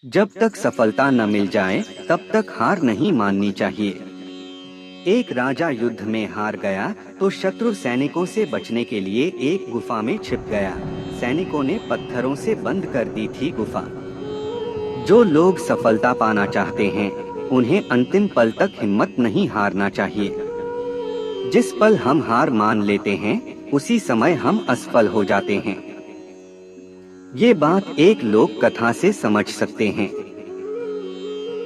जब तक सफलता न मिल जाए तब तक हार नहीं माननी चाहिए। एक राजा युद्ध में हार गया तो शत्रु सैनिकों से बचने के लिए एक गुफा में छिप गया। सैनिकों ने पत्थरों से बंद कर दी थी गुफा। जो लोग सफलता पाना चाहते हैं उन्हें अंतिम पल तक हिम्मत नहीं हारना चाहिए। जिस पल हम हार मान लेते हैं उसी समय हम असफल हो जाते हैं। ये बात एक लोक कथा से समझ सकते हैं।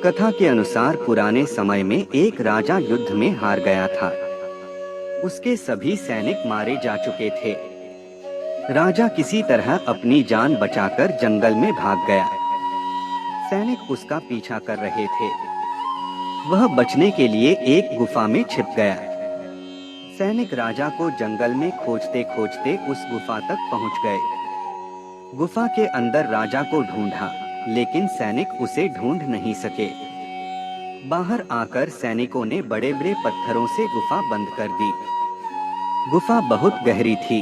कथा के अनुसार पुराने समय में एक राजा युद्ध में हार गया था। उसके सभी सैनिक मारे जा चुके थे। राजा किसी तरह अपनी जान बचाकर जंगल में भाग गया। सैनिक उसका पीछा कर रहे थे। वह बचने के लिए एक गुफा में छिप गया। सैनिक राजा को जंगल में खोजते खोजते उस गुफा तक पहुंच गए। गुफा के अंदर राजा को ढूंढा, लेकिन सैनिक उसे ढूंढ नहीं सके। बाहर आकर सैनिकों ने बड़े बड़े पत्थरों से गुफा बंद कर दी। गुफा बहुत गहरी थी।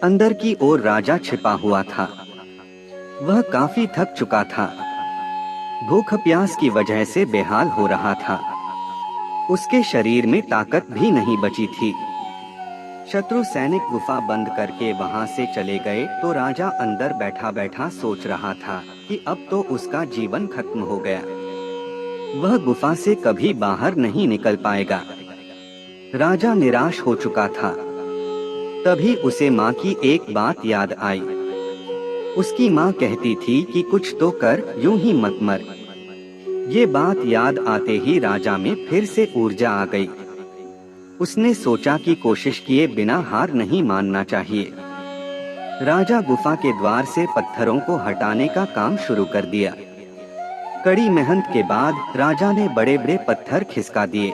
अंदर की ओर राजा छिपा हुआ था। वह काफी थक चुका था। भूख प्यास की वजह से बेहाल हो रहा था। उसके शरीर में ताकत भी नहीं बची थी। शत्रु सैनिक गुफा बंद करके वहां से चले गए तो राजा अंदर बैठा बैठा सोच रहा था कि अब तो उसका जीवन खत्म हो गया। वह गुफा से कभी बाहर नहीं निकल पाएगा। राजा निराश हो चुका था। तभी उसे माँ की एक बात याद आई। उसकी माँ कहती थी कि कुछ तो कर, यूं ही मत मर। ये बात याद आते ही राजा में फिर से ऊर्जा आ गई। उसने सोचा कि कोशिश किए बिना हार नहीं मानना चाहिए। राजा गुफा के द्वार से पत्थरों को हटाने का काम शुरू कर दिया। कड़ी मेहनत के बाद राजा ने बड़े बड़े पत्थर खिसका दिए।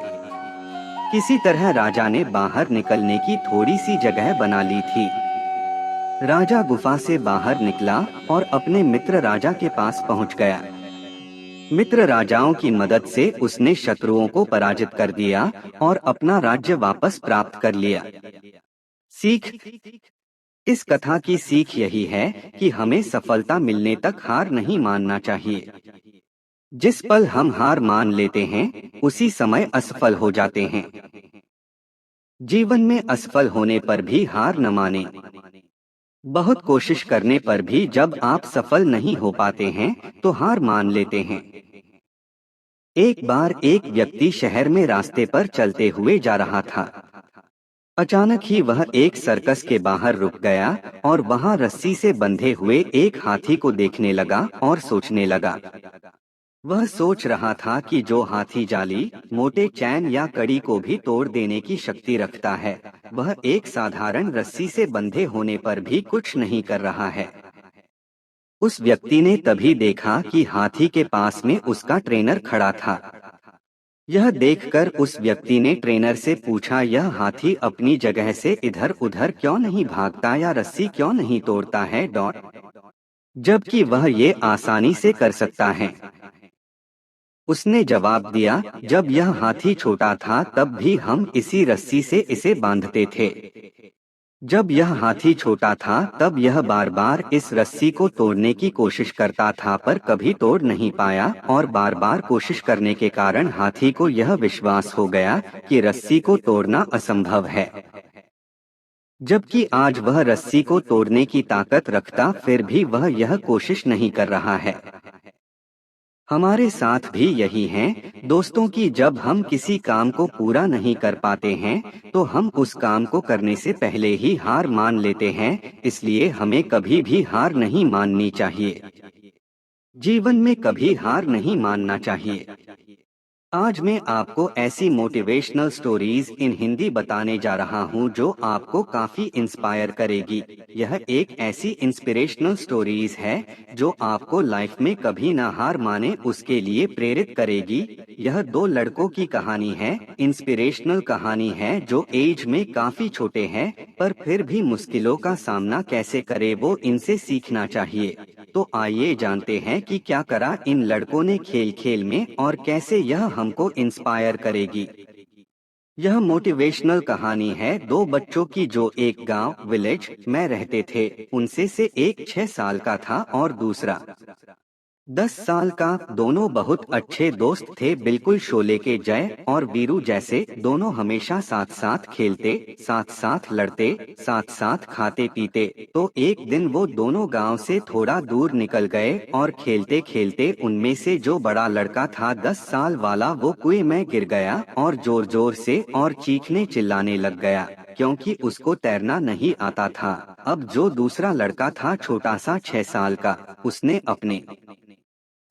किसी तरह राजा ने बाहर निकलने की थोड़ी सी जगह बना ली थी। राजा गुफा से बाहर निकला और अपने मित्र राजा के पास पहुंच गया। मित्र राजाओं की मदद से उसने शत्रुओं को पराजित कर दिया और अपना राज्य वापस प्राप्त कर लिया। सीख। इस कथा की सीख यही है कि हमें सफलता मिलने तक हार नहीं मानना चाहिए। जिस पल हम हार मान लेते हैं उसी समय असफल हो जाते हैं। जीवन में असफल होने पर भी हार न माने। बहुत कोशिश करने पर भी जब आप सफल नहीं हो पाते हैं तो हार मान लेते हैं। एक बार एक व्यक्ति शहर में रास्ते पर चलते हुए जा रहा था। अचानक ही वह एक सर्कस के बाहर रुक गया और वहां रस्सी से बंधे हुए एक हाथी को देखने लगा और सोचने लगा। वह सोच रहा था कि जो हाथी जाली, मोटे चैन या कड़ी को भी तोड़ देने की शक्ति रखता है, वह एक साधारण रस्सी से बंधे होने पर भी कुछ नहीं कर रहा है। उस व्यक्ति ने तभी देखा कि हाथी के पास में उसका ट्रेनर खड़ा था। यह देखकर उस व्यक्ति ने ट्रेनर से पूछा, यह हाथी अपनी जगह से इधर उधर क्यों नहीं भागता या रस्सी क्यों नहीं तोड़ता है जबकि वह ये आसानी से कर सकता है। उसने जवाब दिया, जब यह हाथी छोटा था तब भी हम इसी रस्सी से इसे बांधते थे। जब यह हाथी छोटा था तब यह बार बार इस रस्सी को तोड़ने की कोशिश करता था पर कभी तोड़ नहीं पाया और बार बार कोशिश करने के कारण हाथी को यह विश्वास हो गया कि रस्सी को तोड़ना असंभव है। जबकि आज वह रस्सी को तोड़ने की ताकत रखता फिर भी वह यह कोशिश नहीं कर रहा है। हमारे साथ भी यही है दोस्तों कि जब हम किसी काम को पूरा नहीं कर पाते हैं तो हम उस काम को करने से पहले ही हार मान लेते हैं। इसलिए हमें कभी भी हार नहीं माननी चाहिए। जीवन में कभी हार नहीं मानना चाहिए। आज मैं आपको ऐसी मोटिवेशनल स्टोरीज इन हिंदी बताने जा रहा हूं जो आपको काफी इंस्पायर करेगी। यह एक ऐसी इंस्पिरेशनल स्टोरीज है जो आपको लाइफ में कभी ना हार माने उसके लिए प्रेरित करेगी। यह दो लड़कों की कहानी है, इंस्पिरेशनल कहानी है जो एज में काफी छोटे हैं पर फिर भी मुश्किलों का सामना कैसे करे वो इनसे सीखना चाहिए। तो आइए जानते हैं कि क्या करा इन लड़कों ने खेल खेल में और कैसे यह हमको इंस्पायर करेगी। यह मोटिवेशनल कहानी है दो बच्चों की जो एक गांव विलेज में रहते थे। उनसे से एक 6 साल का था और दूसरा 10 साल का। दोनों बहुत अच्छे दोस्त थे, बिल्कुल शोले के जय और वीरू जैसे। दोनों हमेशा साथ साथ खेलते, साथ साथ लड़ते, साथ साथ खाते पीते। तो एक दिन वो दोनों गांव से थोड़ा दूर निकल गए और खेलते खेलते उनमें से जो बड़ा लड़का था 10 साल वाला, वो कुएं में गिर गया और जोर जोर से और चीखने चिल्लाने लग गया, क्योंकि उसको तैरना नहीं आता था। अब जो दूसरा लड़का था, छोटा सा 6 साल का, उसने अपने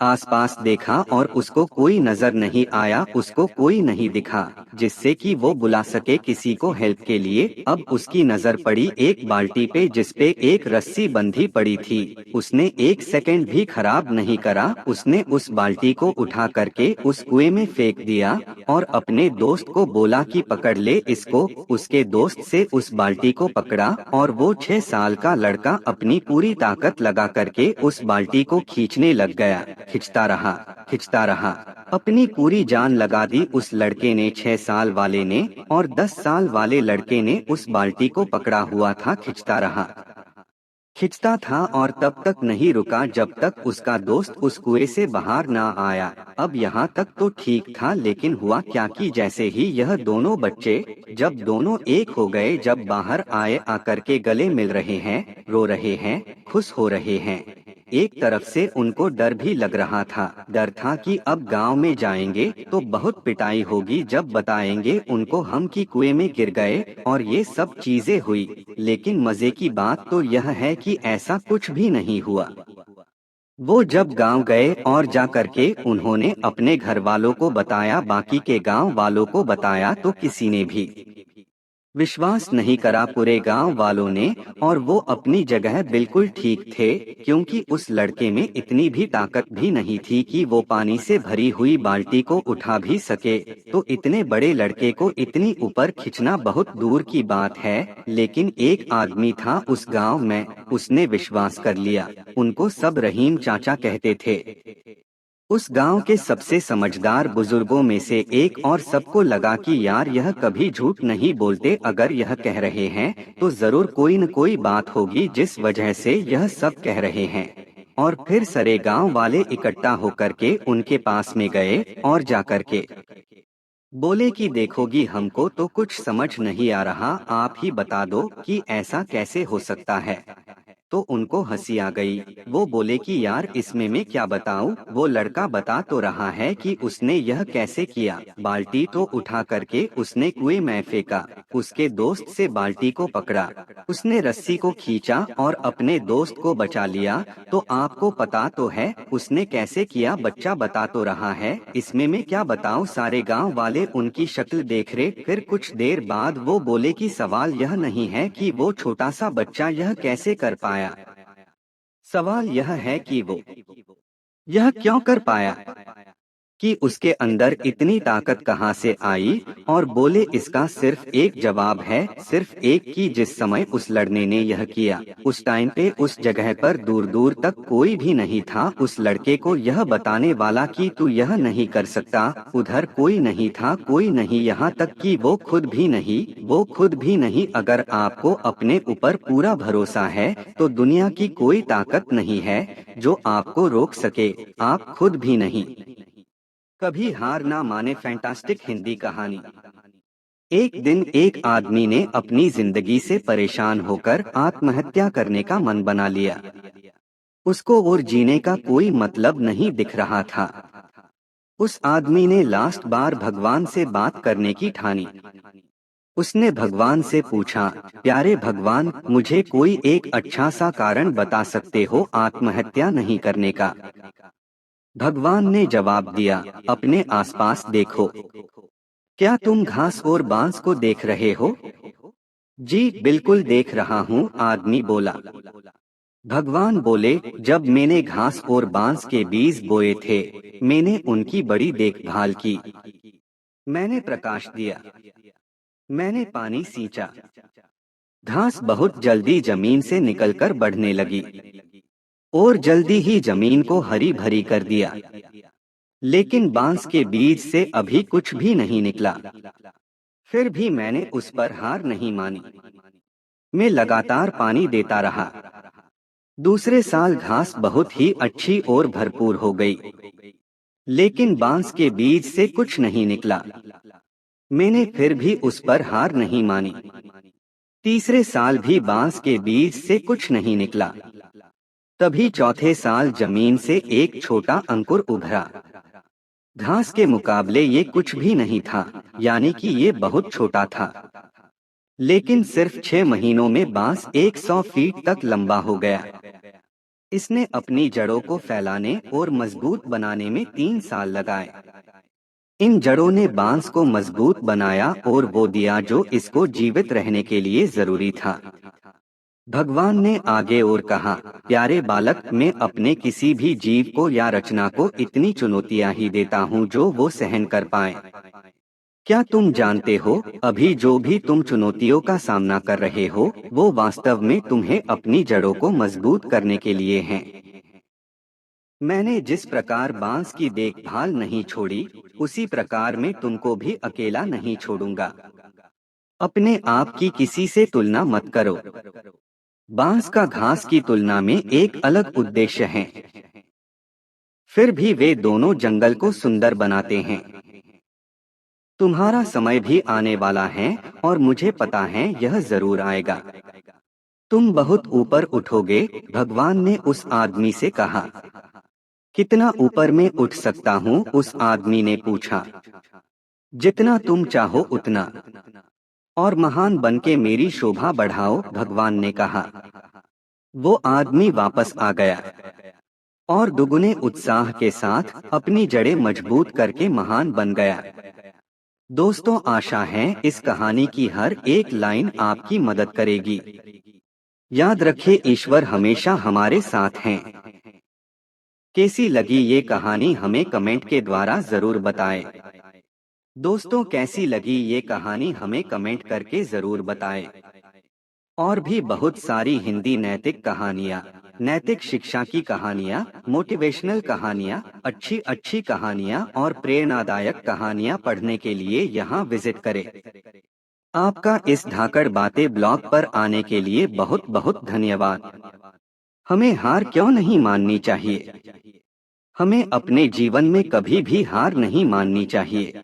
आसपास देखा और उसको कोई नजर नहीं आया, उसको कोई नहीं दिखा जिससे कि वो बुला सके किसी को हेल्प के लिए। अब उसकी नजर पड़ी एक बाल्टी पे जिसपे एक रस्सी बंधी पड़ी थी। उसने एक सेकंड भी खराब नहीं करा, उसने उस बाल्टी को उठा करके उस कुएं में फेंक दिया और अपने दोस्त को बोला कि पकड़ ले इसको। उसके दोस्त से उस बाल्टी को पकड़ा और वो 6 साल का लड़का अपनी पूरी ताकत लगा करके उस बाल्टी को खींचने लग गया। खिंचता रहा, खिंचता रहा, अपनी पूरी जान लगा दी उस लड़के ने, 6 साल वाले ने। और 10 साल वाले लड़के ने उस बाल्टी को पकड़ा हुआ था, खिंचता रहा, खिंचता था और तब तक नहीं रुका जब तक उसका दोस्त उस कुएं से बाहर ना आया। अब यहाँ तक तो ठीक था, लेकिन हुआ क्या कि जैसे ही यह दोनों बच्चे, जब दोनों एक हो गए, जब बाहर आए, आकर के गले मिल रहे हैं, रो रहे हैं, खुश हो रहे हैं। एक तरफ से उनको डर भी लग रहा था। डर था कि अब गांव में जाएंगे तो बहुत पिटाई होगी जब बताएंगे उनको हम कि कुएं में गिर गए और ये सब चीजें हुई। लेकिन मजे की बात तो यह है कि ऐसा कुछ भी नहीं हुआ। वो जब गांव गए और जा करके उन्होंने अपने घर वालों को बताया, बाकी के गांव वालों को बताया, तो किसी ने भी विश्वास नहीं करा, पूरे गांव वालों ने। और वो अपनी जगह बिल्कुल ठीक थे, क्योंकि उस लड़के में इतनी भी ताकत भी नहीं थी कि वो पानी से भरी हुई बाल्टी को उठा भी सके। तो इतने बड़े लड़के को इतनी ऊपर खींचना बहुत दूर की बात है। लेकिन एक आदमी था उस गांव में, उसने विश्वास कर लिया। उनको सब रहीम चाचा कहते थे। उस गांव के सबसे समझदार बुजुर्गों में से एक, और सबको लगा कि यार यह कभी झूठ नहीं बोलते, अगर यह कह रहे हैं तो जरूर कोई न कोई बात होगी जिस वजह से यह सब कह रहे हैं। और फिर सारे गांव वाले इकट्ठा होकर के उनके पास में गए और जाकर के बोले कि देखोगी, हमको तो कुछ समझ नहीं आ रहा, आप ही बता दो कि ऐसा कैसे हो सकता है। तो उनको हंसी आ गई। वो बोले कि यार इसमें मैं क्या बताऊं, वो लड़का बता तो रहा है कि उसने यह कैसे किया। बाल्टी तो उठा करके उसने कुएं में फेंका, उसके दोस्त से बाल्टी को पकड़ा, उसने रस्सी को खींचा और अपने दोस्त को बचा लिया। तो आपको पता तो है उसने कैसे किया, बच्चा बता तो रहा है, इसमें मैं क्या बताऊं। सारे गांव वाले उनकी शक्ल देख रहे। फिर कुछ देर बाद वो बोले कि सवाल यह नहीं है कि वो छोटा सा बच्चा यह कैसे कर पाया, सवाल यह है कि वो यह क्यों कर पाया, कि उसके अंदर इतनी ताकत कहां से आई। और बोले इसका सिर्फ एक जवाब है, सिर्फ एक, कि जिस समय उस लड़ने ने यह किया, उस टाइम पे उस जगह पर दूर दूर तक कोई भी नहीं था उस लड़के को यह बताने वाला कि तू यह नहीं कर सकता। उधर कोई नहीं था, कोई नहीं, यहाँ तक कि वो खुद भी नहीं, वो खुद भी नहीं। अगर आपको अपने ऊपर पूरा भरोसा है तो दुनिया की कोई ताकत नहीं है जो आपको रोक सके, आप खुद भी नहीं। कभी हार ना माने, फैंटास्टिक हिंदी कहानी। एक दिन एक आदमी ने अपनी जिंदगी से परेशान होकर आत्महत्या करने का मन बना लिया। उसको और जीने का कोई मतलब नहीं दिख रहा था। उस आदमी ने लास्ट बार भगवान से बात करने की ठानी। उसने भगवान से पूछा, प्यारे भगवान, मुझे कोई एक अच्छा सा कारण बता सकते हो आत्महत्या नहीं करने का। भगवान ने जवाब दिया, अपने आसपास देखो, क्या तुम घास और बांस को देख रहे हो। जी बिल्कुल देख रहा हूँ, आदमी बोला। भगवान बोले, जब मैंने घास और बांस के बीज बोए थे, मैंने उनकी बड़ी देखभाल की, मैंने प्रकाश दिया, मैंने पानी सींचा। घास बहुत जल्दी जमीन से निकलकर बढ़ने लगी और जल्दी ही जमीन को हरी भरी कर दिया। लेकिन बांस के बीज से अभी कुछ भी नहीं निकला। फिर भी मैंने उस पर हार नहीं मानी। मैं लगातार पानी देता रहा। दूसरे साल घास बहुत ही अच्छी और भरपूर हो गई, लेकिन बांस के बीज से कुछ नहीं निकला। मैंने फिर भी उस पर हार नहीं मानी। तीसरे साल भी बांस के बीज से कुछ नहीं निकला। तभी चौथे साल जमीन से एक छोटा अंकुर उभरा। घास के मुकाबले ये कुछ भी नहीं था, यानी कि ये बहुत छोटा था। लेकिन सिर्फ 6 महीनों में बांस 100 फीट तक लंबा हो गया। इसने अपनी जड़ों को फैलाने और मजबूत बनाने में 3 साल लगाए। इन जड़ों ने बांस को मजबूत बनाया और वो दिया जो इसको जीवित रहने के लिए जरूरी था। भगवान ने आगे और कहा, प्यारे बालक, मैं अपने किसी भी जीव को या रचना को इतनी चुनौतियां ही देता हूँ जो वो सहन कर पाए। क्या तुम जानते हो, अभी जो भी तुम चुनौतियों का सामना कर रहे हो, वो वास्तव में तुम्हें अपनी जड़ों को मजबूत करने के लिए हैं। मैंने जिस प्रकार बांस की देखभाल नहीं छोड़ी, उसी प्रकार मैं तुमको भी अकेला नहीं छोड़ूंगा। अपने आप की किसी से तुलना मत करो। बांस का घास की तुलना में एक अलग उद्देश्य है, फिर भी वे दोनों जंगल को सुंदर बनाते हैं। तुम्हारा समय भी आने वाला है और मुझे पता है यह जरूर आएगा। तुम बहुत ऊपर उठोगे, भगवान ने उस आदमी से कहा। कितना ऊपर मैं उठ सकता हूँ, उस आदमी ने पूछा। जितना तुम चाहो उतना, और महान बनके मेरी शोभा बढ़ाओ, भगवान ने कहा। वो आदमी वापस आ गया और दुगुने उत्साह के साथ अपनी जड़ें मजबूत करके महान बन गया। दोस्तों, आशा है इस कहानी की हर एक लाइन आपकी मदद करेगी। याद रखिए, ईश्वर हमेशा हमारे साथ हैं। कैसी लगी ये कहानी हमें कमेंट के द्वारा जरूर बताएं। दोस्तों, कैसी लगी ये कहानी हमें कमेंट करके जरूर बताएं। और भी बहुत सारी हिंदी नैतिक कहानियाँ, नैतिक शिक्षा की कहानियाँ, मोटिवेशनल कहानियाँ, अच्छी अच्छी कहानियाँ और प्रेरणादायक कहानियाँ पढ़ने के लिए यहाँ विजिट करें। आपका इस धाकड़ बातें ब्लॉग पर आने के लिए बहुत बहुत धन्यवाद। हमें हार क्यों नहीं माननी चाहिए? हमें अपने जीवन में कभी भी हार नहीं माननी चाहिए।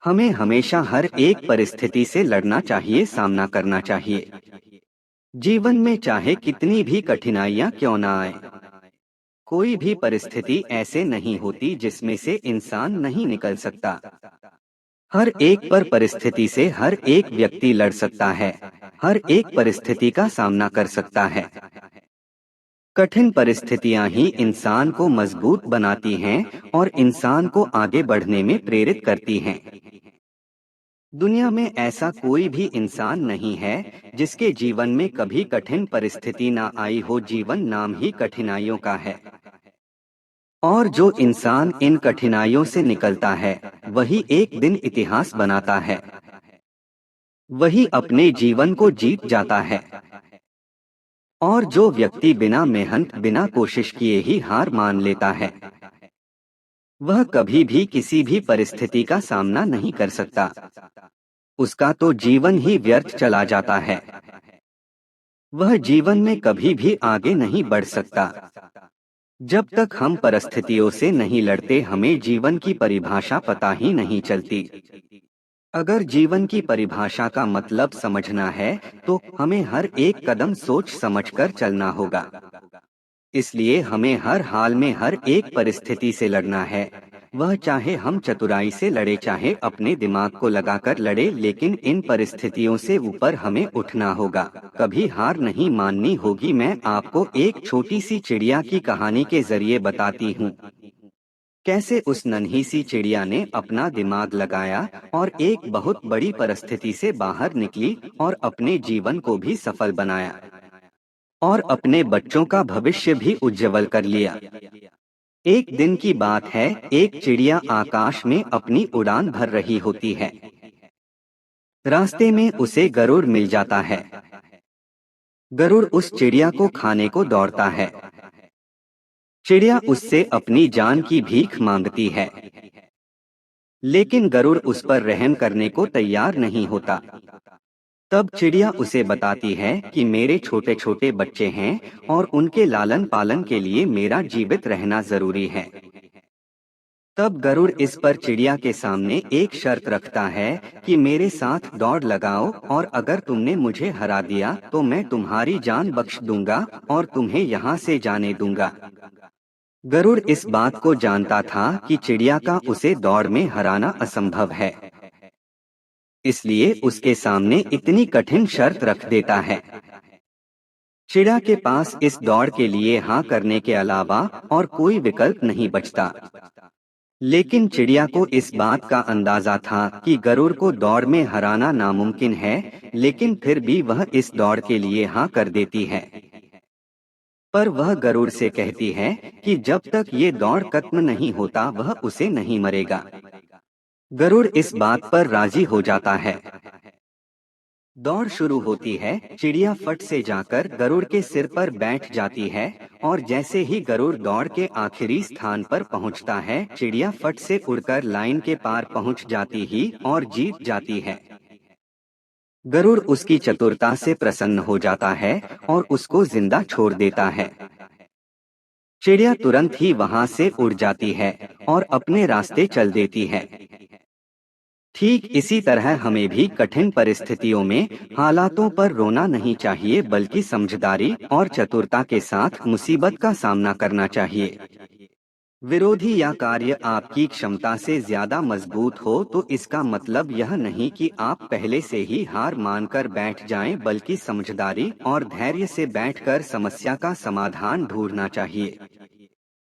हमें हमेशा हर एक परिस्थिति से लड़ना चाहिए, सामना करना चाहिए। जीवन में चाहे कितनी भी कठिनाइयां क्यों ना आए, कोई भी परिस्थिति ऐसे नहीं होती जिसमें से इंसान नहीं निकल सकता। हर एक पर परिस्थिति से हर एक व्यक्ति लड़ सकता है, हर एक परिस्थिति का सामना कर सकता है। कठिन परिस्थितियां ही इंसान को मजबूत बनाती हैं और इंसान को आगे बढ़ने में प्रेरित करती हैं। दुनिया में ऐसा कोई भी इंसान नहीं है जिसके जीवन में कभी कठिन परिस्थिति ना आई हो। जीवन नाम ही कठिनाइयों का है, और जो इंसान इन कठिनाइयों से निकलता है, वही एक दिन इतिहास बनाता है, वही अपने जीवन को जीत जाता है। और जो व्यक्ति बिना मेहनत, बिना कोशिश किए ही हार मान लेता है, वह कभी भी किसी भी परिस्थिति का सामना नहीं कर सकता। उसका तो जीवन ही व्यर्थ चला जाता है। वह जीवन में कभी भी आगे नहीं बढ़ सकता। जब तक हम परिस्थितियों से नहीं लड़ते, हमें जीवन की परिभाषा पता ही नहीं चलती। अगर जीवन की परिभाषा का मतलब समझना है, तो हमें हर एक कदम सोच समझकर चलना होगा। इसलिए हमें हर हाल में हर एक परिस्थिति से लड़ना है, वह चाहे हम चतुराई से लड़े, चाहे अपने दिमाग को लगाकर लड़े, लेकिन इन परिस्थितियों से ऊपर हमें उठना होगा, कभी हार नहीं माननी होगी। मैं आपको एक छोटी सी चिड़िया की कहानी के जरिए बताती हूँ, कैसे उस नन्ही सी चिड़िया ने अपना दिमाग लगाया और एक बहुत बड़ी परिस्थिति से बाहर निकली और अपने जीवन को भी सफल बनाया और अपने बच्चों का भविष्य भी उज्जवल कर लिया। एक दिन की बात है, एक चिड़िया आकाश में अपनी उड़ान भर रही होती है। रास्ते में उसे गरुड़ मिल जाता है। गरुड़ उस चिड़िया को खाने को दौड़ता है। चिड़िया उससे अपनी जान की भीख मांगती है, लेकिन गरुड़ उस पर रहम करने को तैयार नहीं होता। तब चिड़िया उसे बताती है कि मेरे छोटे छोटे बच्चे हैं और उनके लालन पालन के लिए मेरा जीवित रहना जरूरी है। तब गरुड़ इस पर चिड़िया के सामने एक शर्त रखता है कि मेरे साथ दौड़ लगाओ और अगर तुमने मुझे हरा दिया तो मैं तुम्हारी जान बख्श दूंगा और तुम्हें यहाँ से जाने दूंगा। गरुड़ इस बात को जानता था कि चिड़िया का उसे दौड़ में हराना असंभव है, इसलिए उसके सामने इतनी कठिन शर्त रख देता है। चिड़िया के पास इस दौड़ के लिए हाँ करने के अलावा और कोई विकल्प नहीं बचता। लेकिन चिड़िया को इस बात का अंदाजा था कि गरुड़ को दौड़ में हराना नामुमकिन है, लेकिन फिर भी वह इस दौड़ के लिए हाँ कर देती है। पर वह गरुड़ से कहती है कि जब तक ये दौड़ खत्म नहीं होता वह उसे नहीं मरेगा। गरुड़ इस बात पर राजी हो जाता है। दौड़ शुरू होती है। चिड़िया फट से जाकर गरुड़ के सिर पर बैठ जाती है और जैसे ही गरुड़ दौड़ के आखिरी स्थान पर पहुंचता है, चिड़िया फट से उड़कर लाइन के पार पहुंच जाती ही और जीत जाती है। गरुड़ उसकी चतुरता से प्रसन्न हो जाता है और उसको जिंदा छोड़ देता है। चिड़िया तुरंत ही वहां से उड़ जाती है और अपने रास्ते चल देती है। ठीक इसी तरह हमें भी कठिन परिस्थितियों में हालातों पर रोना नहीं चाहिए, बल्कि समझदारी और चतुरता के साथ मुसीबत का सामना करना चाहिए। विरोधी या कार्य आपकी क्षमता से ज्यादा मजबूत हो तो इसका मतलब यह नहीं कि आप पहले से ही हार मानकर बैठ जाएं, बल्कि समझदारी और धैर्य से बैठकर समस्या का समाधान ढूंढना चाहिए।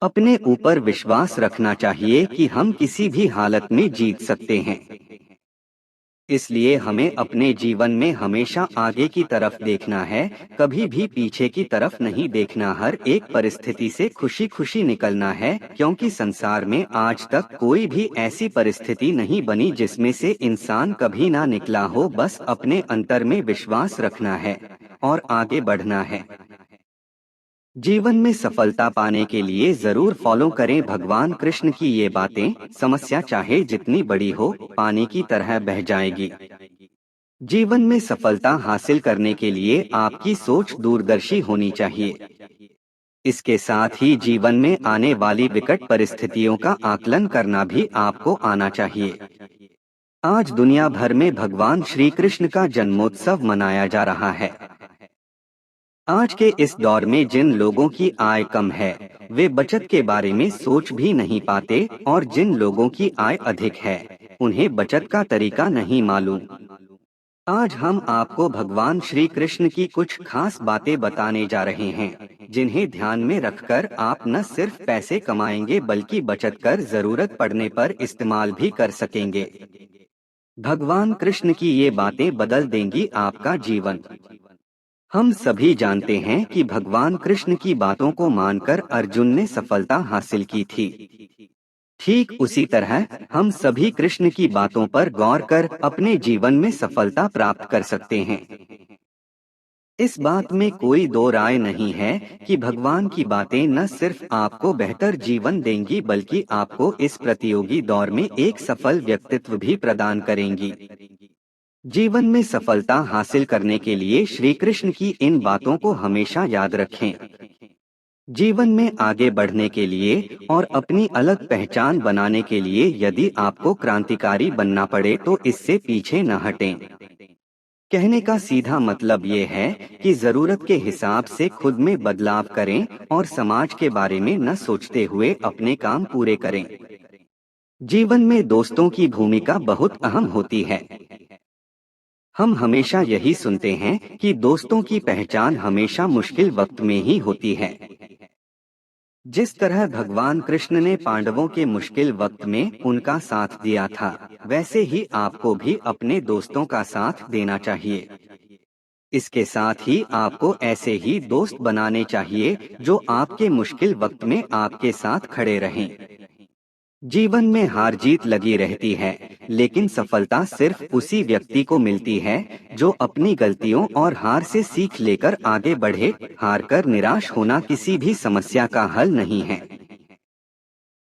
अपने ऊपर विश्वास रखना चाहिए कि हम किसी भी हालत में जीत सकते हैं। इसलिए हमें अपने जीवन में हमेशा आगे की तरफ देखना है, कभी भी पीछे की तरफ नहीं देखना। हर एक परिस्थिति से खुशी खुशी निकलना है, क्योंकि संसार में आज तक कोई भी ऐसी परिस्थिति नहीं बनी जिसमें से इंसान कभी ना निकला हो। बस अपने अंतर में विश्वास रखना है और आगे बढ़ना है। जीवन में सफलता पाने के लिए जरूर फॉलो करें भगवान कृष्ण की ये बातें। समस्या चाहे जितनी बड़ी हो, पानी की तरह बह जाएगी। जीवन में सफलता हासिल करने के लिए आपकी सोच दूरदर्शी होनी चाहिए। इसके साथ ही जीवन में आने वाली विकट परिस्थितियों का आकलन करना भी आपको आना चाहिए। आज दुनिया भर में भगवान श्री कृष्ण का जन्मोत्सव मनाया जा रहा है। आज के इस दौर में जिन लोगों की आय कम है, वे बचत के बारे में सोच भी नहीं पाते, और जिन लोगों की आय अधिक है, उन्हें बचत का तरीका नहीं मालूम। आज हम आपको भगवान श्री कृष्ण की कुछ खास बातें बताने जा रहे हैं, जिन्हें ध्यान में रखकर आप न सिर्फ पैसे कमाएंगे बल्कि बचत कर जरूरत पड़ने पर इस्तेमाल भी कर सकेंगे। भगवान कृष्ण की ये बातें बदल देंगी आपका जीवन। हम सभी जानते हैं कि भगवान कृष्ण की बातों को मानकर अर्जुन ने सफलता हासिल की थी। ठीक उसी तरह हम सभी कृष्ण की बातों पर गौर कर अपने जीवन में सफलता प्राप्त कर सकते हैं। इस बात में कोई दो राय नहीं है कि भगवान की बातें न सिर्फ आपको बेहतर जीवन देंगी बल्कि आपको इस प्रतियोगी दौर में एक सफल व्यक्तित्व भी प्रदान करेंगी। जीवन में सफलता हासिल करने के लिए श्री कृष्ण की इन बातों को हमेशा याद रखें। जीवन में आगे बढ़ने के लिए और अपनी अलग पहचान बनाने के लिए यदि आपको क्रांतिकारी बनना पड़े तो इससे पीछे न हटें। कहने का सीधा मतलब ये है कि जरूरत के हिसाब से खुद में बदलाव करें और समाज के बारे में न सोचते हुए अपने काम पूरे करें। जीवन में दोस्तों की भूमिका बहुत अहम होती है। हम हमेशा यही सुनते हैं कि दोस्तों की पहचान हमेशा मुश्किल वक्त में ही होती है। जिस तरह भगवान कृष्ण ने पांडवों के मुश्किल वक्त में उनका साथ दिया था, वैसे ही आपको भी अपने दोस्तों का साथ देना चाहिए। इसके साथ ही आपको ऐसे ही दोस्त बनाने चाहिए जो आपके मुश्किल वक्त में आपके साथ खड़े रहें। जीवन में हार जीत लगी रहती है, लेकिन सफलता सिर्फ उसी व्यक्ति को मिलती है जो अपनी गलतियों और हार से सीख लेकर आगे बढ़े। हार कर निराश होना किसी भी समस्या का हल नहीं है।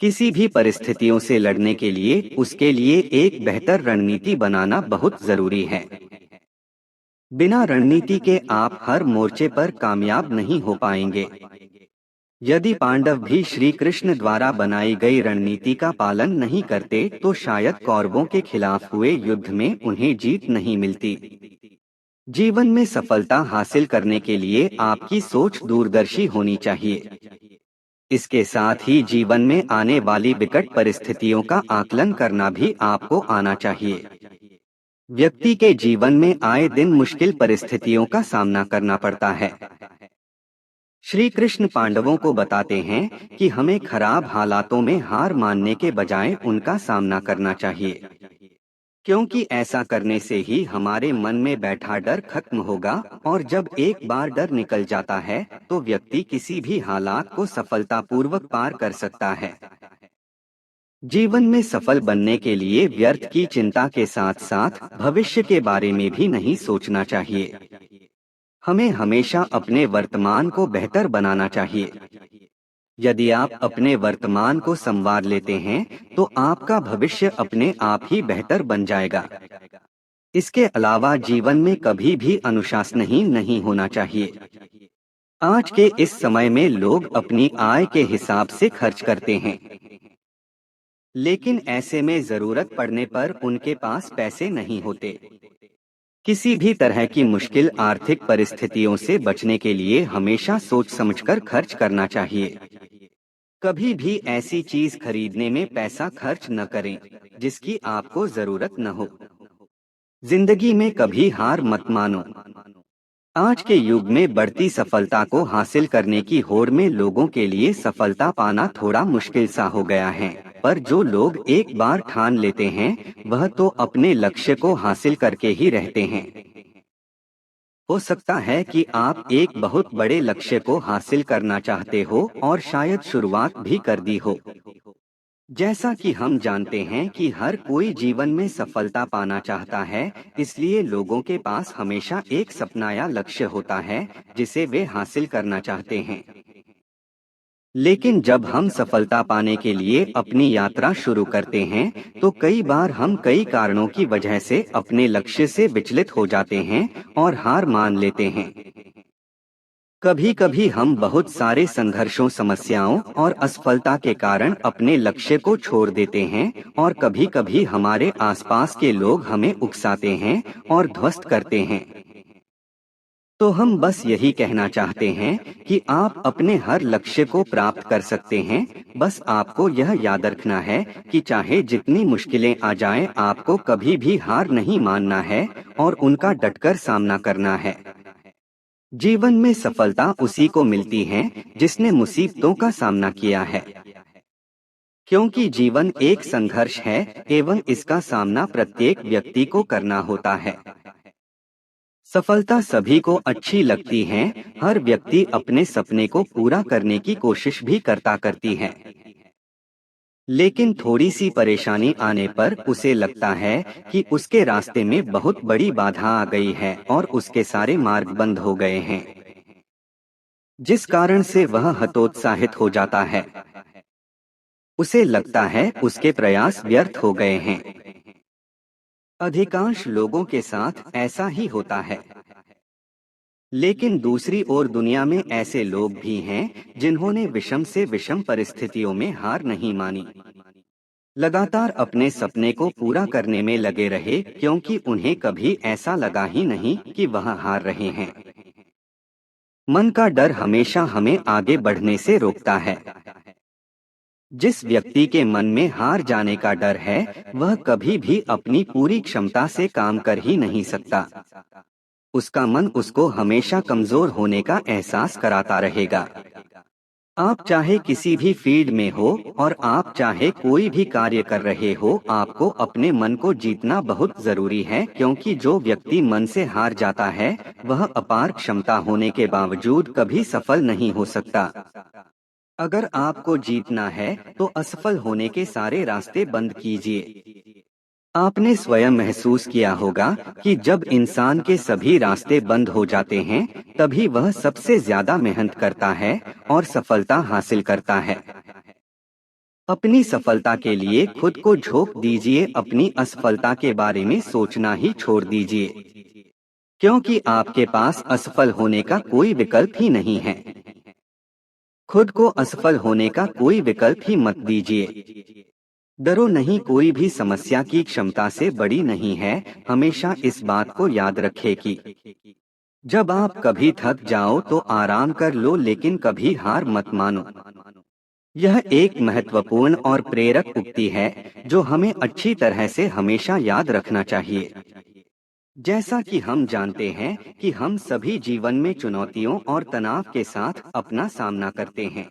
किसी भी परिस्थितियों से लड़ने के लिए उसके लिए एक बेहतर रणनीति बनाना बहुत जरूरी है। बिना रणनीति के आप हर मोर्चे पर कामयाब नहीं हो पाएंगे। यदि पांडव भी श्री कृष्ण द्वारा बनाई गई रणनीति का पालन नहीं करते तो शायद कौरवों के खिलाफ हुए युद्ध में उन्हें जीत नहीं मिलती। जीवन में सफलता हासिल करने के लिए आपकी सोच दूरदर्शी होनी चाहिए। इसके साथ ही जीवन में आने वाली विकट परिस्थितियों का आकलन करना भी आपको आना चाहिए। व्यक्ति के जीवन में आए दिन मुश्किल परिस्थितियों का सामना करना पड़ता है। श्री कृष्ण पांडवों को बताते हैं कि हमें खराब हालातों में हार मानने के बजाय उनका सामना करना चाहिए, क्योंकि ऐसा करने से ही हमारे मन में बैठा डर खत्म होगा और जब एक बार डर निकल जाता है तो व्यक्ति किसी भी हालात को सफलतापूर्वक पार कर सकता है। जीवन में सफल बनने के लिए व्यर्थ की चिंता के साथ साथ भविष्य के बारे में भी नहीं सोचना चाहिए। हमें हमेशा अपने वर्तमान को बेहतर बनाना चाहिए। यदि आप अपने वर्तमान को संवार लेते हैं तो आपका भविष्य अपने आप ही बेहतर बन जाएगा। इसके अलावा जीवन में कभी भी अनुशासनहीन नहीं होना चाहिए। आज के इस समय में लोग अपनी आय के हिसाब से खर्च करते हैं, लेकिन ऐसे में जरूरत पड़ने पर उनके पास पैसे नहीं होते। किसी भी तरह की मुश्किल आर्थिक परिस्थितियों से बचने के लिए हमेशा सोच समझकर खर्च करना चाहिए। कभी भी ऐसी चीज खरीदने में पैसा खर्च न करें जिसकी आपको जरूरत न हो। जिंदगी में कभी हार मत मानो। आज के युग में बढ़ती सफलता को हासिल करने की होड़ में लोगों के लिए सफलता पाना थोड़ा मुश्किल सा हो गया है, पर जो लोग एक बार ठान लेते हैं वह तो अपने लक्ष्य को हासिल करके ही रहते हैं। हो सकता है कि आप एक बहुत बड़े लक्ष्य को हासिल करना चाहते हो और शायद शुरुआत भी कर दी हो। जैसा कि हम जानते हैं कि हर कोई जीवन में सफलता पाना चाहता है, इसलिए लोगों के पास हमेशा एक सपना या लक्ष्य होता है जिसे वे हासिल करना चाहते हैं। लेकिन जब हम सफलता पाने के लिए अपनी यात्रा शुरू करते हैं तो कई बार हम कई कारणों की वजह से अपने लक्ष्य से विचलित हो जाते हैं और हार मान लेते हैं। कभी कभी हम बहुत सारे संघर्षों, समस्याओं और असफलता के कारण अपने लक्ष्य को छोड़ देते हैं और कभी कभी हमारे आसपास के लोग हमें उकसाते हैं और ध्वस्त करते हैं। तो हम बस यही कहना चाहते हैं कि आप अपने हर लक्ष्य को प्राप्त कर सकते हैं। बस आपको यह याद रखना है कि चाहे जितनी मुश्किलें आ जाएं, आपको कभी भी हार नहीं मानना है और उनका डटकर सामना करना है। जीवन में सफलता उसी को मिलती है जिसने मुसीबतों का सामना किया है, क्योंकि जीवन एक संघर्ष है एवं इसका सामना प्रत्येक व्यक्ति को करना होता है। सफलता सभी को अच्छी लगती है, हर व्यक्ति अपने सपने को पूरा करने की कोशिश भी करती है, लेकिन थोड़ी सी परेशानी आने पर उसे लगता है कि उसके रास्ते में बहुत बड़ी बाधा आ गई है और उसके सारे मार्ग बंद हो गए हैं, जिस कारण से वह हतोत्साहित हो जाता है। उसे लगता है उसके प्रयास व्यर्थ हो गए हैं। अधिकांश लोगों के साथ ऐसा ही होता है, लेकिन दूसरी ओर दुनिया में ऐसे लोग भी हैं जिन्होंने विषम से विषम परिस्थितियों में हार नहीं मानी। लगातार अपने सपने को पूरा करने में लगे रहे, क्योंकि उन्हें कभी ऐसा लगा ही नहीं कि वह हार रहे हैं। मन का डर हमेशा हमें आगे बढ़ने से रोकता है। जिस व्यक्ति के मन में हार जाने का डर है वह कभी भी अपनी पूरी क्षमता से काम कर ही नहीं सकता। उसका मन उसको हमेशा कमजोर होने का एहसास कराता रहेगा। आप चाहे किसी भी फील्ड में हो और आप चाहे कोई भी कार्य कर रहे हो, आपको अपने मन को जीतना बहुत जरूरी है, क्योंकि जो व्यक्ति मन से हार जाता है वह अपार क्षमता होने के बावजूद कभी सफल नहीं हो सकता। अगर आपको जीतना है तो असफल होने के सारे रास्ते बंद कीजिए। आपने स्वयं महसूस किया होगा कि जब इंसान के सभी रास्ते बंद हो जाते हैं तभी वह सबसे ज्यादा मेहनत करता है और सफलता हासिल करता है। अपनी सफलता के लिए खुद को झोंक दीजिए, अपनी असफलता के बारे में सोचना ही छोड़ दीजिए। क्योंकि आपके पास असफल होने का कोई विकल्प ही नहीं है। खुद को असफल होने का कोई विकल्प ही मत दीजिए। डरो नहीं, कोई भी समस्या की क्षमता से बड़ी नहीं है। हमेशा इस बात को याद रखें कि जब आप कभी थक जाओ तो आराम कर लो, लेकिन कभी हार मत मानो। यह एक महत्वपूर्ण और प्रेरक उक्ति है जो हमें अच्छी तरह से हमेशा याद रखना चाहिए। जैसा कि हम जानते हैं कि हम सभी जीवन में चुनौतियों और तनाव के साथ अपना सामना करते हैं।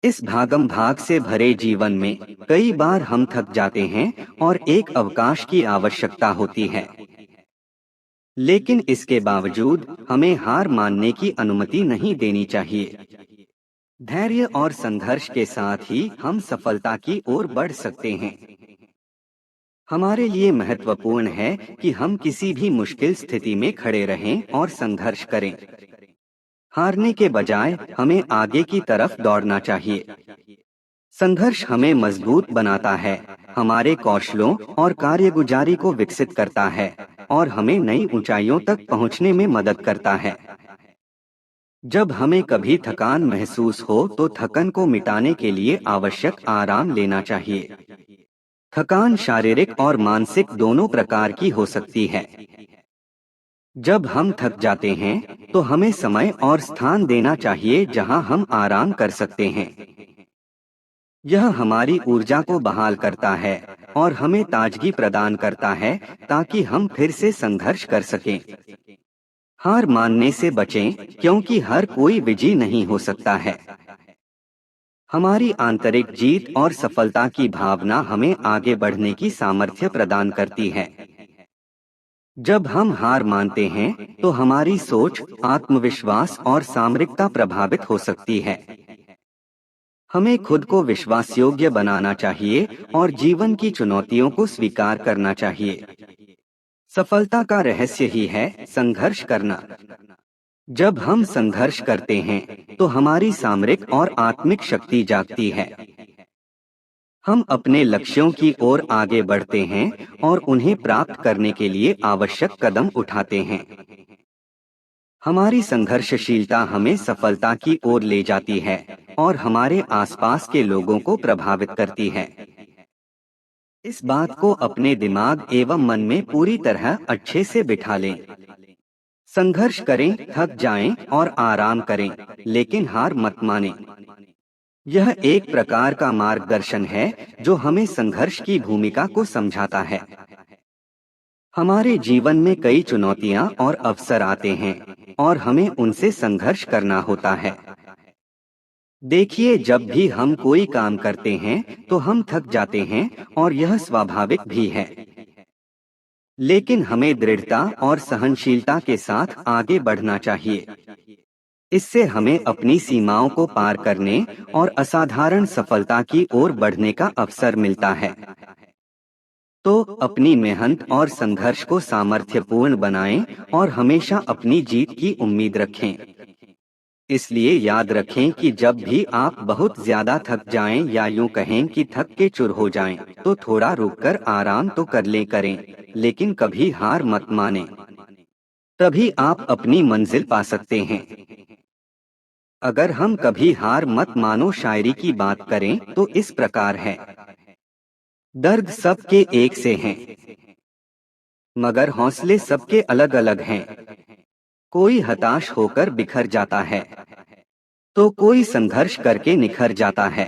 इस भागम भाग से भरे जीवन में कई बार हम थक जाते हैं और एक अवकाश की आवश्यकता होती है। लेकिन इसके बावजूद हमें हार मानने की अनुमति नहीं देनी चाहिए। धैर्य और संघर्ष के साथ ही हम सफलता की ओर बढ़ सकते हैं। हमारे लिए महत्वपूर्ण है कि हम किसी भी मुश्किल स्थिति में खड़े रहें और संघर्ष करें। हारने के बजाय हमें आगे की तरफ दौड़ना चाहिए। संघर्ष हमें मजबूत बनाता है, हमारे कौशलों और कार्यगुजारी को विकसित करता है और हमें नई ऊंचाइयों तक पहुंचने में मदद करता है। जब हमें कभी थकान महसूस हो तो थकन को मिटाने के लिए आवश्यक आराम लेना चाहिए। थकान शारीरिक और मानसिक दोनों प्रकार की हो सकती है। जब हम थक जाते हैं तो हमें समय और स्थान देना चाहिए जहां हम आराम कर सकते हैं। यह हमारी ऊर्जा को बहाल करता है और हमें ताजगी प्रदान करता है ताकि हम फिर से संघर्ष कर सकें। हार मानने से बचें, क्योंकि हर कोई विजयी नहीं हो सकता है। हमारी आंतरिक जीत और सफलता की भावना हमें आगे बढ़ने की सामर्थ्य प्रदान करती है। जब हम हार मानते हैं तो हमारी सोच, आत्मविश्वास और सामरिकता प्रभावित हो सकती है। हमें खुद को विश्वास योग्य बनाना चाहिए और जीवन की चुनौतियों को स्वीकार करना चाहिए। सफलता का रहस्य ही है संघर्ष करना। जब हम संघर्ष करते हैं तो हमारी सामरिक और आत्मिक शक्ति जागती है। हम अपने लक्ष्यों की ओर आगे बढ़ते हैं और उन्हें प्राप्त करने के लिए आवश्यक कदम उठाते हैं। हमारी संघर्षशीलता हमें सफलता की ओर ले जाती है और हमारे आसपास के लोगों को प्रभावित करती है। इस बात को अपने दिमाग एवं मन में पूरी तरह अच्छे से बिठा लें। संघर्ष करें, थक जाएं और आराम करें, लेकिन हार मत मानें। यह एक प्रकार का मार्गदर्शन है जो हमें संघर्ष की भूमिका को समझाता है। हमारे जीवन में कई चुनौतियां और अवसर आते हैं और हमें उनसे संघर्ष करना होता है। देखिए, जब भी हम कोई काम करते हैं तो हम थक जाते हैं और यह स्वाभाविक भी है। लेकिन हमें दृढ़ता और सहनशीलता के साथ आगे बढ़ना चाहिए। इससे हमें अपनी सीमाओं को पार करने और असाधारण सफलता की ओर बढ़ने का अवसर मिलता है। तो अपनी मेहनत और संघर्ष को सामर्थ्यपूर्ण बनाएं और हमेशा अपनी जीत की उम्मीद रखें। इसलिए याद रखें कि जब भी आप बहुत ज्यादा थक जाएं या यूं कहें कि थक के चूर हो जाएं, तो थोड़ा रुककर आराम तो कर ले करें, लेकिन कभी हार मत मानें। तभी आप अपनी मंजिल पा सकते हैं। अगर हम कभी हार मत मानो शायरी की बात करें तो इस प्रकार है। दर्द सबके एक से हैं, मगर हौसले सबके अलग अलग हैं। कोई हताश होकर बिखर जाता है तो कोई संघर्ष करके निखर जाता है।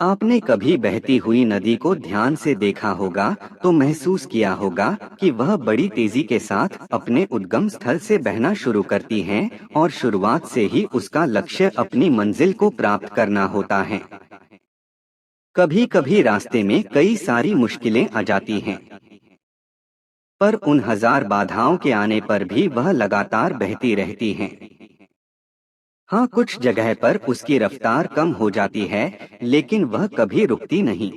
आपने कभी बहती हुई नदी को ध्यान से देखा होगा तो महसूस किया होगा कि वह बड़ी तेजी के साथ अपने उद्गम स्थल से बहना शुरू करती है और शुरुआत से ही उसका लक्ष्य अपनी मंजिल को प्राप्त करना होता है। कभी कभी रास्ते में कई सारी मुश्किलें आ जाती हैं, पर उन हजार बाधाओं के आने पर भी वह लगातार बहती रहती हैं। हाँ, कुछ जगह पर उसकी रफ्तार कम हो जाती है, लेकिन वह कभी रुकती नहीं।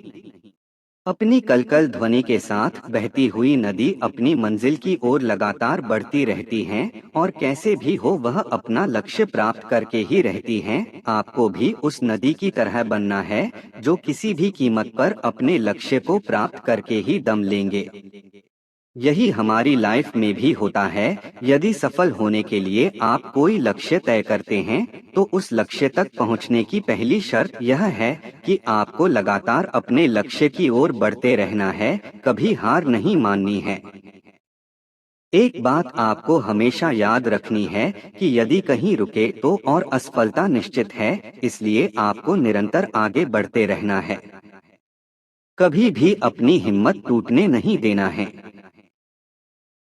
अपनी कलकल ध्वनि के साथ बहती हुई नदी अपनी मंजिल की ओर लगातार बढ़ती रहती है और कैसे भी हो वह अपना लक्ष्य प्राप्त करके ही रहती है। आपको भी उस नदी की तरह बनना है जो किसी भी कीमत पर अपने लक्ष्य को प्राप्त करके ही दम लेंगे। यही हमारी लाइफ में भी होता है। यदि सफल होने के लिए आप कोई लक्ष्य तय करते हैं, तो उस लक्ष्य तक पहुंचने की पहली शर्त यह है कि आपको लगातार अपने लक्ष्य की ओर बढ़ते रहना है, कभी हार नहीं माननी है। एक बात आपको हमेशा याद रखनी है कि यदि कहीं रुके तो और असफलता निश्चित है, इसलिए आपको निरंतर आगे बढ़ते रहना है। कभी भी अपनी हिम्मत टूटने नहीं देना है,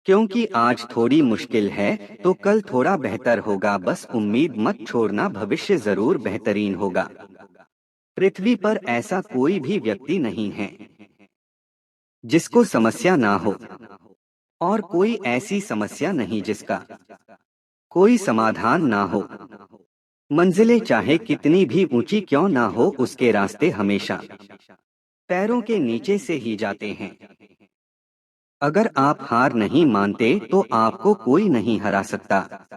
क्योंकि आज थोड़ी मुश्किल है तो कल थोड़ा बेहतर होगा। बस उम्मीद मत छोड़ना, भविष्य जरूर बेहतरीन होगा। पृथ्वी पर ऐसा कोई भी व्यक्ति नहीं है जिसको समस्या ना हो, और कोई ऐसी समस्या नहीं जिसका कोई समाधान ना हो। मंजिलें चाहे कितनी भी ऊंची क्यों ना हो, उसके रास्ते हमेशा पैरों के नीचे से ही जाते हैं। अगर आप हार नहीं मानते तो आपको कोई नहीं हरा सकता।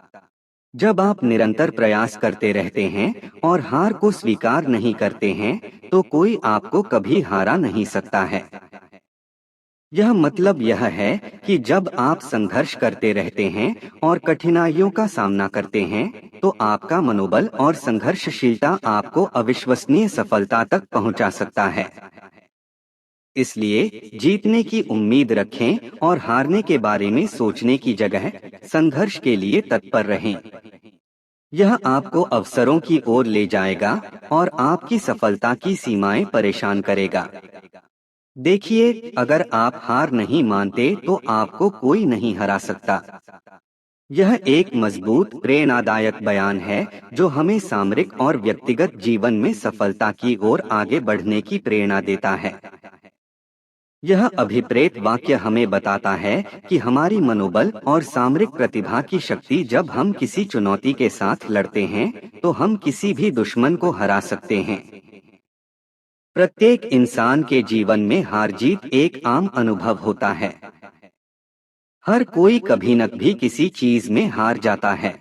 जब आप निरंतर प्रयास करते रहते हैं और हार को स्वीकार नहीं करते हैं, तो कोई आपको कभी हारा नहीं सकता है। यह मतलब यह है कि जब आप संघर्ष करते रहते हैं और कठिनाइयों का सामना करते हैं, तो आपका मनोबल और संघर्षशीलता आपको अविश्वसनीय सफलता तक पहुंचा सकता है। इसलिए जीतने की उम्मीद रखें और हारने के बारे में सोचने की जगह संघर्ष के लिए तत्पर रहें। यह आपको अवसरों की ओर ले जाएगा और आपकी सफलता की सीमाएं परेशान करेगा। देखिए, अगर आप हार नहीं मानते तो आपको कोई नहीं हरा सकता। यह एक मजबूत, प्रेरणादायक बयान है जो हमें सामरिक और व्यक्तिगत जीवन में सफलता की ओर आगे बढ़ने की प्रेरणा देता है। यह अभिप्रेत वाक्य हमें बताता है कि हमारी मनोबल और सामरिक प्रतिभा की शक्ति, जब हम किसी चुनौती के साथ लड़ते हैं, तो हम किसी भी दुश्मन को हरा सकते हैं। प्रत्येक इंसान के जीवन में हार जीत एक आम अनुभव होता है। हर कोई कभी न कभी किसी चीज में हार जाता है,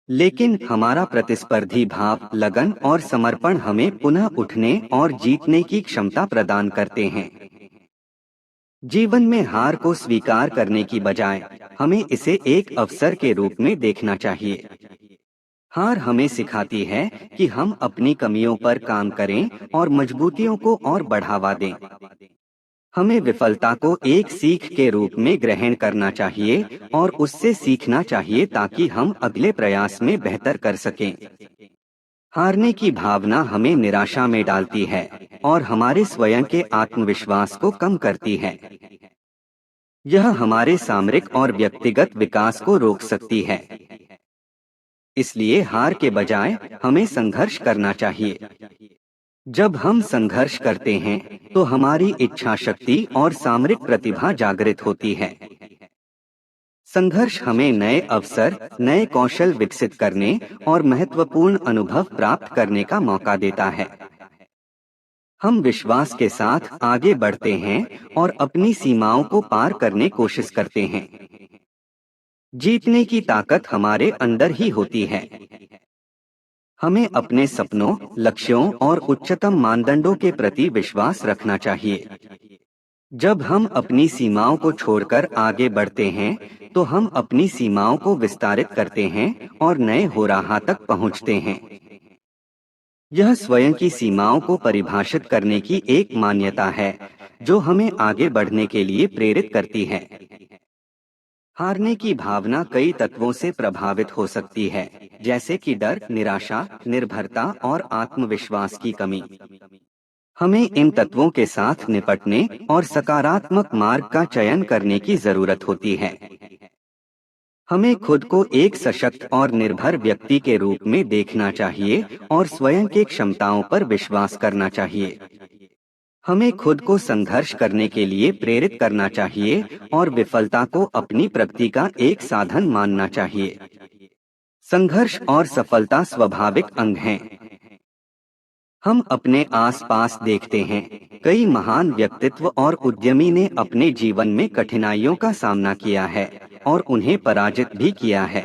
लेकिन हमारा प्रतिस्पर्धी भाव, लगन और समर्पण हमें पुनः उठने और जीतने की क्षमता प्रदान करते हैं। जीवन में हार को स्वीकार करने की बजाय हमें इसे एक अवसर के रूप में देखना चाहिए। हार हमें सिखाती है कि हम अपनी कमियों पर काम करें और मजबूतियों को और बढ़ावा दें। हमें विफलता को एक सीख के रूप में ग्रहण करना चाहिए और उससे सीखना चाहिए ताकि हम अगले प्रयास में बेहतर कर सकें। हारने की भावना हमें निराशा में डालती है और हमारे स्वयं के आत्मविश्वास को कम करती है। यह हमारे सामरिक और व्यक्तिगत विकास को रोक सकती है। इसलिए हार के बजाय हमें संघर्ष करना चाहिए। जब हम संघर्ष करते हैं तो हमारी इच्छा शक्ति और सामरिक प्रतिभा जागृत होती है। संघर्ष हमें नए अवसर, नए कौशल विकसित करने और महत्वपूर्ण अनुभव प्राप्त करने का मौका देता है। हम विश्वास के साथ आगे बढ़ते हैं और अपनी सीमाओं को पार करने की कोशिश करते हैं। जीतने की ताकत हमारे अंदर ही होती है। हमें अपने सपनों, लक्ष्यों और उच्चतम मानदंडों के प्रति विश्वास रखना चाहिए। जब हम अपनी सीमाओं को छोड़कर आगे बढ़ते हैं, तो हम अपनी सीमाओं को विस्तारित करते हैं और नए होराह तक पहुंचते हैं। यह स्वयं की सीमाओं को परिभाषित करने की एक मान्यता है जो हमें आगे बढ़ने के लिए प्रेरित करती है। हारने की भावना कई तत्वों से प्रभावित हो सकती है, जैसे कि डर, निराशा, निर्भरता और आत्मविश्वास की कमी। हमें इन तत्वों के साथ निपटने और सकारात्मक मार्ग का चयन करने की जरूरत होती है। हमें खुद को एक सशक्त और निर्भर व्यक्ति के रूप में देखना चाहिए और स्वयं की क्षमताओं पर विश्वास करना चाहिए। हमें खुद को संघर्ष करने के लिए प्रेरित करना चाहिए और विफलता को अपनी प्रगति का एक साधन मानना चाहिए। संघर्ष और सफलता स्वाभाविक अंग हैं। हम अपने आसपास देखते हैं, कई महान व्यक्तित्व और उद्यमी ने अपने जीवन में कठिनाइयों का सामना किया है और उन्हें पराजित भी किया है।